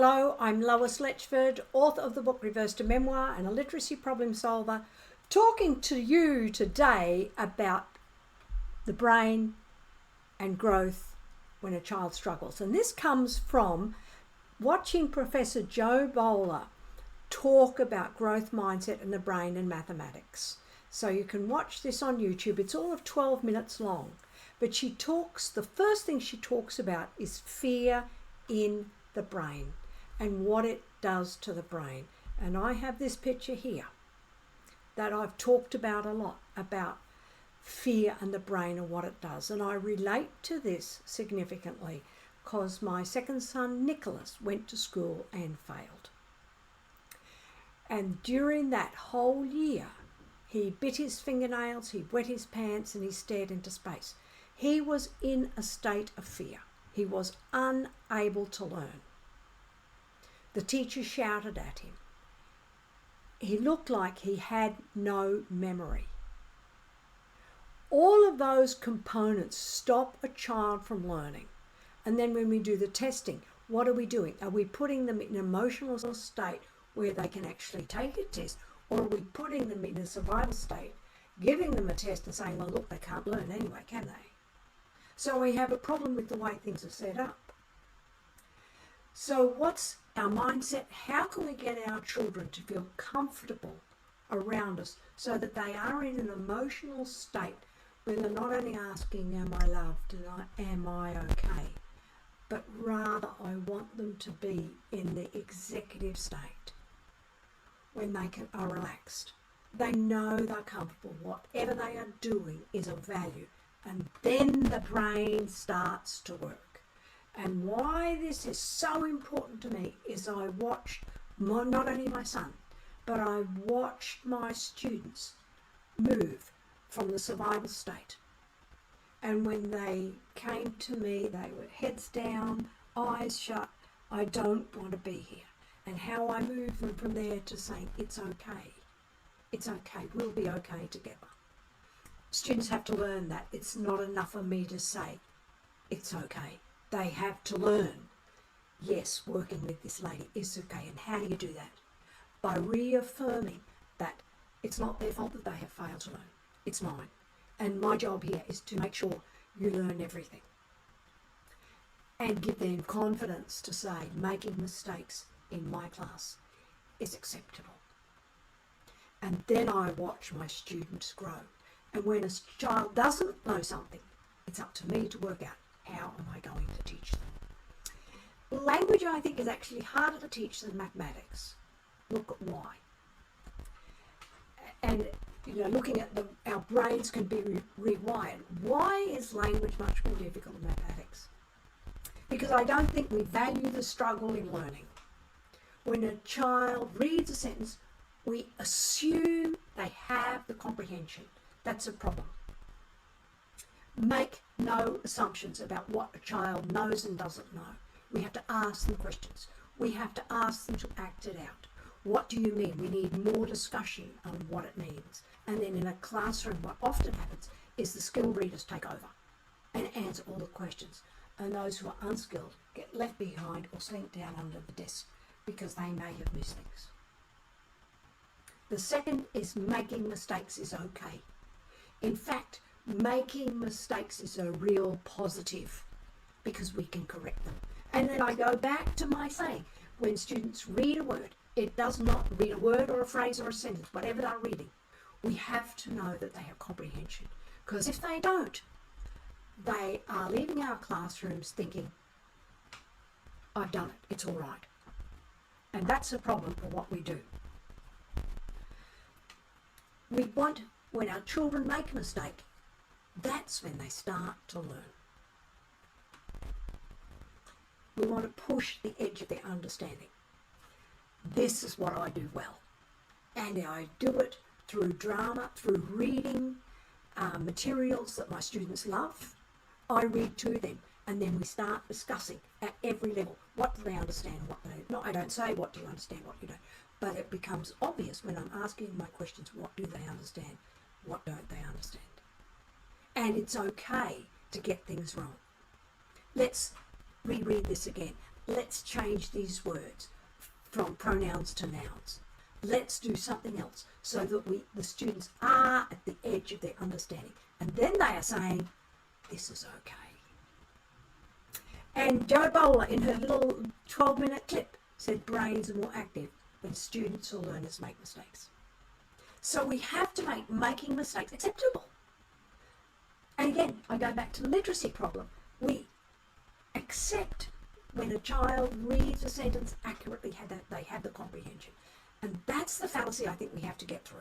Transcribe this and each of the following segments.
Hello, I'm Lois Letchford, author of the book Reverse to Memoir and a literacy problem solver, talking to you today about the brain and growth when a child struggles. And this comes from watching Professor Joe Bowler talk about growth mindset in the brain and mathematics. So you can watch this on YouTube. It's all of 12 minutes long. But the first thing she talks about is fear in the brain and what it does to the brain. And I have this picture here that I've talked about a lot, about fear and the brain and what it does. And I relate to this significantly because my second son, Nicholas, went to school and failed. And during that whole year, he bit his fingernails, he wet his pants, and he stared into space. He was in a state of fear. He was unable to learn. The teacher shouted at him. He looked like he had no memory. All of those components stop a child from learning. And then when we do the testing, what are we doing? Are we putting them in an emotional state where they can actually take a test? Or are we putting them in a survival state, giving them a test and saying, well, look, they can't learn anyway, can they? So we have a problem with the way things are set up. So what's our mindset? How can we get our children to feel comfortable around us so that they are in an emotional state where they're not only asking, am I loved and am I okay? But rather I want them to be in the executive state when they are relaxed. They know they're comfortable. Whatever they are doing is of value. And then the brain starts to work. And why this is so important to me is I watched not only my son, but I watched my students move from the survival state. And when they came to me, they were heads down, eyes shut, I don't want to be here. And how I moved them from there to saying, it's okay. It's okay. We'll be okay together. Students have to learn that. It's not enough for me to say, it's okay. They have to learn, yes, working with this lady is okay. And how do you do that? By reaffirming that it's not their fault that they have failed to learn. It's mine. And my job here is to make sure you learn everything. And give them confidence to say, making mistakes in my class is acceptable. And then I watch my students grow. And when a child doesn't know something, it's up to me to work out how am I going to teach them. Language, I think, is actually harder to teach than mathematics. Look at why. And, looking at our brains can be rewired. Why is language much more difficult than mathematics? Because I don't think we value the struggle in learning. When a child reads a sentence, we assume they have the comprehension. That's a problem. Make no assumptions about what a child knows and doesn't know. We have to ask them questions. We have to ask them to act it out. What do you mean? We need more discussion on what it means. And then in a classroom, what often happens is the skilled readers take over and answer all the questions. And those who are unskilled get left behind or slink down under the desk because they may have missed things. The second is making mistakes is okay. In fact, making mistakes is a real positive because we can correct them. And then I go back to my saying, when students read a word, it does not read a word or a phrase or a sentence, whatever they're reading. We have to know that they have comprehension. Because if they don't, they are leaving our classrooms thinking, I've done it, it's all right. And that's a problem for what we do. We want, when our children make a mistake, that's when they start to learn. We want to push the edge of their understanding. This is what I do well. And I do it through drama, through reading materials that my students love. I read to them and then we start discussing at every level. What do they understand? What do they not? I don't say what do you understand, what you don't. But it becomes obvious when I'm asking my questions, what do they understand? What don't they understand? And it's okay to get things wrong. Let's reread this again. let's change these words from pronouns to nouns. Let's do something else so that the students are at the edge of their understanding. And then they are saying, this is okay. And Jo Bowler, in her little 12-minute clip, said brains are more active when students or learners make mistakes. So we have to make making mistakes acceptable. And again, I go back to the literacy problem. We accept when a child reads a sentence accurately, they have the comprehension. And that's the fallacy I think we have to get through.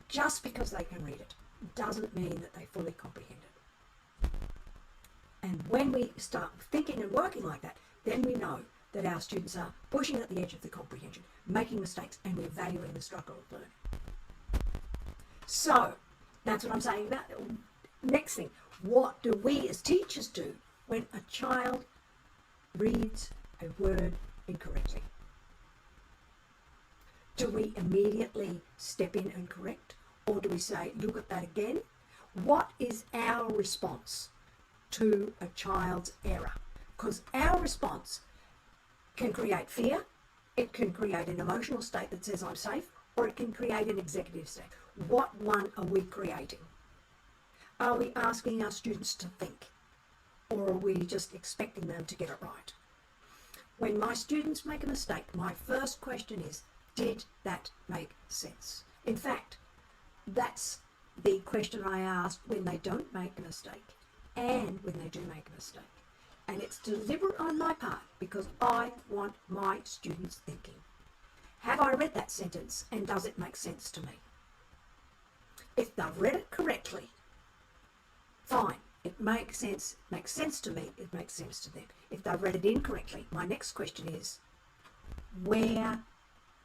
Just because they can read it doesn't mean that they fully comprehend it. And when we start thinking and working like that, then we know that our students are pushing at the edge of the comprehension, making mistakes, and we're valuing the struggle of learning. So, that's what I'm saying about it. Next thing, what do we as teachers do when a child reads a word incorrectly? Do we immediately step in and correct? Or do we say, look at that again? What is our response to a child's error? Because our response can create fear, it can create an emotional state that says I'm safe, or it can create an executive state. What one are we creating? Are we asking our students to think, or are we just expecting them to get it right? When my students make a mistake, my first question is, did that make sense? In fact, that's the question I ask when they don't make a mistake and when they do make a mistake. And it's deliberate on my part because I want my students thinking. Have I read that sentence and does it make sense to me? If they've read it correctly, fine, it makes sense to me, it makes sense to them. If they've read it incorrectly, my next question is, where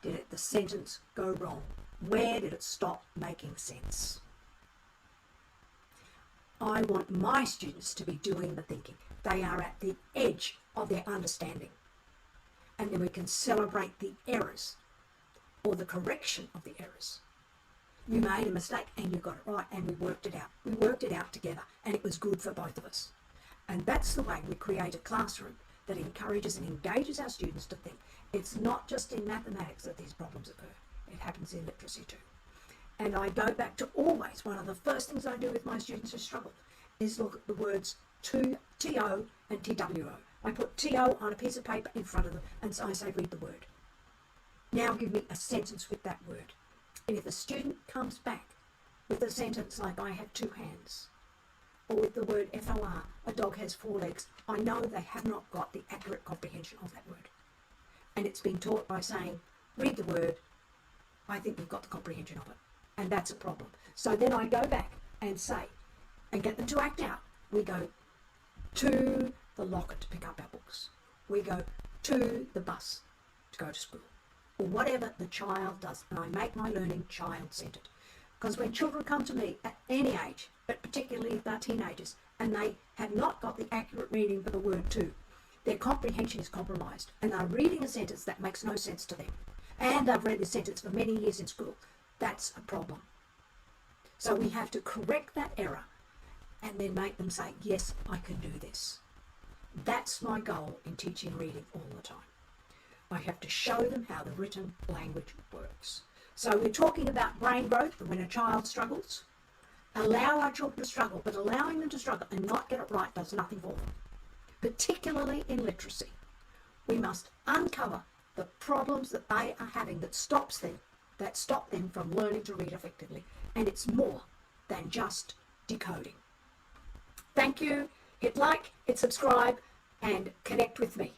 did the sentence go wrong? Where did it stop making sense? I want my students to be doing the thinking. They are at the edge of their understanding. And then we can celebrate the errors or the correction of the errors. You made a mistake and you got it right and we worked it out. We worked it out together and it was good for both of us. And that's the way we create a classroom that encourages and engages our students to think. It's not just in mathematics that these problems occur. It happens in literacy too. And I go back to always one of the first things I do with my students who struggle is look at the words TO and TWO. I put TO on a piece of paper in front of them and so I say read the word. Now give me a sentence with that word. And if a student comes back with a sentence like I have two hands, or with the word FOR, a dog has four legs, I know they have not got the accurate comprehension of that word. And it's been taught by saying, read the word, I think we've got the comprehension of it. And that's a problem. So then I go back and say, and get them to act out. We go to the locker to pick up our books. We go to the bus to go to school. Or whatever the child does. And I make my learning child-centered. Because when children come to me at any age, but particularly if they're teenagers, and they have not got the accurate reading for the word to, their comprehension is compromised. And they're reading a sentence that makes no sense to them. And they've read this sentence for many years in school. That's a problem. So we have to correct that error and then make them say, yes, I can do this. That's my goal in teaching reading all the time. I have to show them how the written language works. So we're talking about brain growth when a child struggles. Allow our children to struggle, but allowing them to struggle and not get it right does nothing for them. Particularly in literacy, we must uncover the problems that they are having that stop them from learning to read effectively. And it's more than just decoding. Thank you. Hit like, hit subscribe, and connect with me.